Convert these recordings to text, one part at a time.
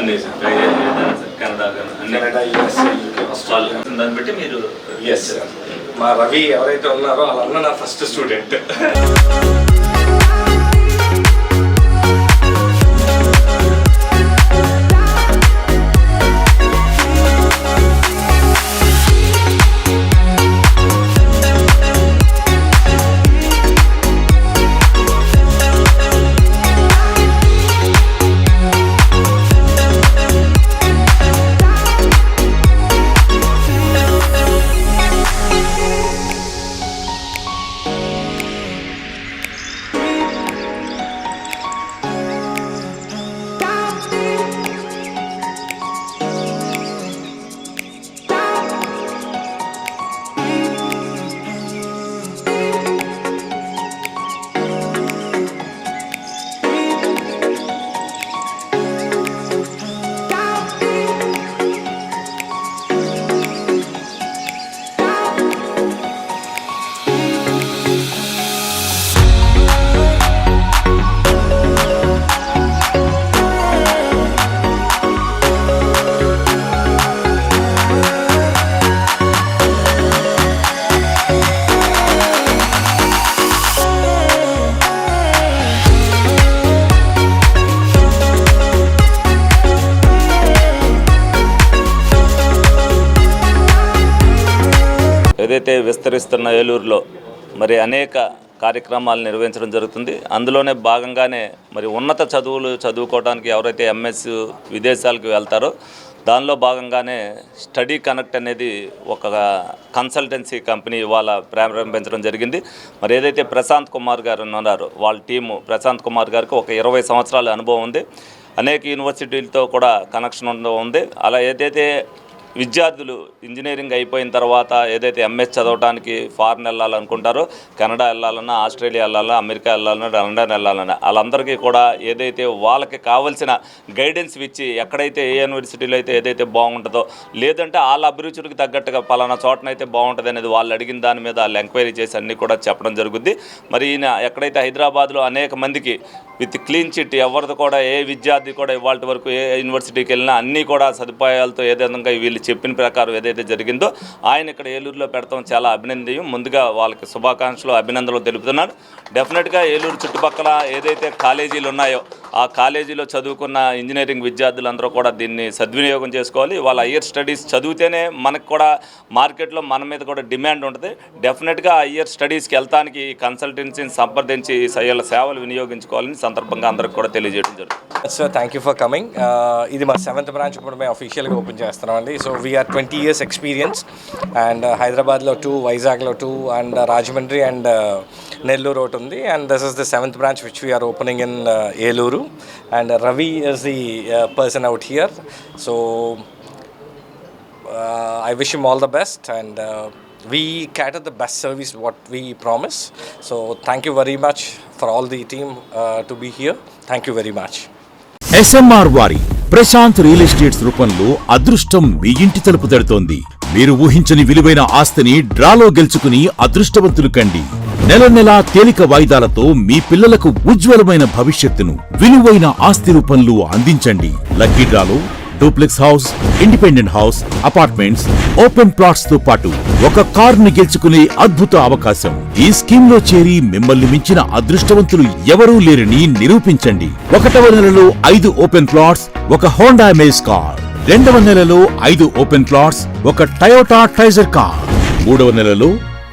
అన్ని Canada, US, UK, Australia. దాన్ని బట్టి మీరు ఎస్ సార్. మా రవి ఎవరైతే ఉన్నారో వాళ్ళన్న నా ఫస్ట్ స్టూడెంట్. ఏదైతే విస్తరిస్తున్న ఏలూరులో మరి అనేక కార్యక్రమాలు నిర్వహించడం జరుగుతుంది. అందులోనే భాగంగానే మరి ఉన్నత చదువులు చదువుకోవడానికి ఎవరైతే ఎంఎస్ విదేశాలకు వెళ్తారో దానిలో భాగంగానే స్టడీ కనెక్ట్ అనేది ఒక కన్సల్టెన్సీ కంపెనీ ఇవాళ ప్రారంభించడం జరిగింది. మరి ఏదైతే ప్రశాంత్ కుమార్ గారు ఉన్నారో వాళ్ళ టీము, ప్రశాంత్ కుమార్ గారికి ఒక 20 సంవత్సరాల అనుభవం ఉంది. అనేక యూనివర్సిటీలతో కూడా కనెక్షన్ ఉంది. అలా ఏదైతే విద్యార్థులు ఇంజనీరింగ్ అయిపోయిన తర్వాత ఏదైతే ఎంఎస్ చదవడానికి ఫారెన్ వెళ్ళాలనుకుంటారో, కెనడా వెళ్ళాలన్నా, ఆస్ట్రేలియా వెళ్ళాలన్నా, అమెరికా వెళ్ళాలన్నా, లండన్ వెళ్ళాలన్నా వాళ్ళందరికీ కూడా ఏదైతే వాళ్ళకి కావాల్సిన గైడెన్స్ ఇచ్చి ఎక్కడైతే ఏ యూనివర్సిటీలో అయితే ఏదైతే బాగుంటుందో, లేదంటే వాళ్ళ అభిరుచులకు తగ్గట్టుగా పలానా చోటనైతే బాగుంటుంది అనేది వాళ్ళు అడిగిన దాని మీద వాళ్ళు ఎంక్వైరీ చేసి అన్నీ కూడా చెప్పడం జరుగుద్ది. మరి ఈయన ఎక్కడైతే హైదరాబాద్లో అనేక మందికి విత్ క్లీన్ చిట్ ఎవరిది కూడా ఏ విద్యార్థి కూడా ఇవాళ వరకు ఏ యూనివర్సిటీకి వెళ్ళినా అన్నీ కూడా సదుపాయాలతో ఏ విధంగా వీళ్ళు చెప్పిన ప్రకారం ఏదైతే జరిగిందో ఆయన ఇక్కడ ఏలూరులో పెడతాం చాలా అభినందనీయం. ముందుగా వాళ్ళకి శుభాకాంక్షలు, అభినందనలు తెలుపుతున్నాను. డెఫినెట్గా ఏలూరు చుట్టుపక్కల ఏదైతే కాలేజీలు ఉన్నాయో ఆ కాలేజీలో చదువుకున్న ఇంజనీరింగ్ విద్యార్థులందరూ కూడా దీన్ని సద్వినియోగం చేసుకోవాలి. వాళ్ళ హయ్యర్ స్టడీస్ చదివితేనే మనకు కూడా మార్కెట్లో మన మీద కూడా డిమాండ్ ఉంటుంది. డెఫినెట్గా హయ్యర్ స్టడీస్కి వెళ్తానికి కన్సల్టెన్సీని సంప్రదించి సేవలు వినియోగించుకోవాలని సందర్భంగా అందరికి కూడా తెలియజేయడం జరుగుతుంది. Sir, thank you for coming. ఇది మా 7th బ్రాంచ్ ఇప్పుడు మేము అఫీషియల్గా ఓపెన్ చేస్తున్నామండి. So we are 20 years experience and హైదరాబాద్లో 2, వైజాగ్లో 2 అండ్ రాజమండ్రి అండ్ నెల్లూరు ఒకటి ఉంది. And this is the 7th branch which we are opening in Eluru. And Ravi is the person out here. So I wish him all the best and we cater the best service what we promise. So thank you very much for all the team to be here. Thank you very much. SMR వారి Prashanth real estates రూపంలో అదృష్టం మీ ఇంటి తలుపు తడుతోంది. మీరు ఊహించని విలువైన ఆస్తిని డ్రాలో గెలుచుకుని అదృష్టవంతులు కండి. నెల నెలా తేలిక వాయిదాలతో మీ పిల్లలకు ఉజ్వలమైన భవిష్యత్తును విలువైన ఆస్తి రూపంలో అందించండి. లక్కీ డ్రాలో duplex house, independent house, apartments, open plots తో పాటు ఒక కారుని గెలుచుకునే అద్భుత అవకాశం. ఈ స్కీమ్ లో చేరి మిమ్మల్ని మించిన అదృష్టవంతులు ఎవరూ లేరని నిరూపించండి. 1వ నెలలో 5 ఓపెన్ ప్లాట్స్, ఒక హోండా అమేజ్ కార్. 2వ నెలలో 5 ఓపెన్ ప్లాట్స్, ఒక టయోటా ట్రైజర్ కార్. 3వ నెలలో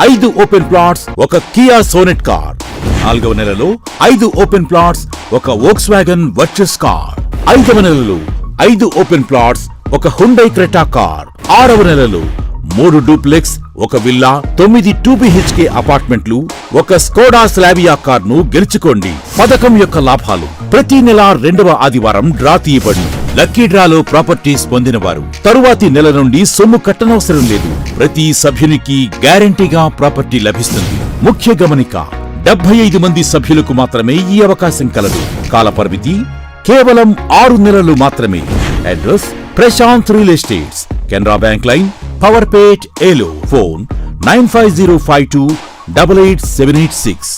5 ఓపెన్ ప్లాట్స్, ఒక కియా సోనెట్ కార్. 4వ నెలలో 5 ఓపెన్ ప్లాట్స్, ఒక వోక్స్వాగన్ వర్చస్ కార్. 5వ నెలలో 5 ఓపెన్ ప్లాట్స్, ఒక హుండై క్రెటా కార్. 6వ నెలలో 3 డూప్లెక్స్, ఒక విల్లా, 9 2BHK అపార్ట్మెంట్లు, ఒక స్కోడా స్లావియా కార్ ను గెలుచుకోండి. పథకం యొక్క లాభాలు: ప్రతి నెల 2వ ఆదివారం డ్రా తీయబడి లక్కీ డ్రాలో ప్రాపర్టీస్ పొందినవారు తరువాతి నెల నుండి సొమ్ము కట్టనవసరం లేదు. ప్రతి సభ్యునికి గ్యారంటీగా ప్రాపర్టీ లభిస్తుంది. ముఖ్య గమనిక: 75 మంది సభ్యులకు మాత్రమే ఈ అవకాశం కలదు. కాలపరిమితి కేవలం 6 నెలలు మాత్రమే. Address: Prashant real estates, Canara bank line, Powerpet, Eluru. Phone 9505288786.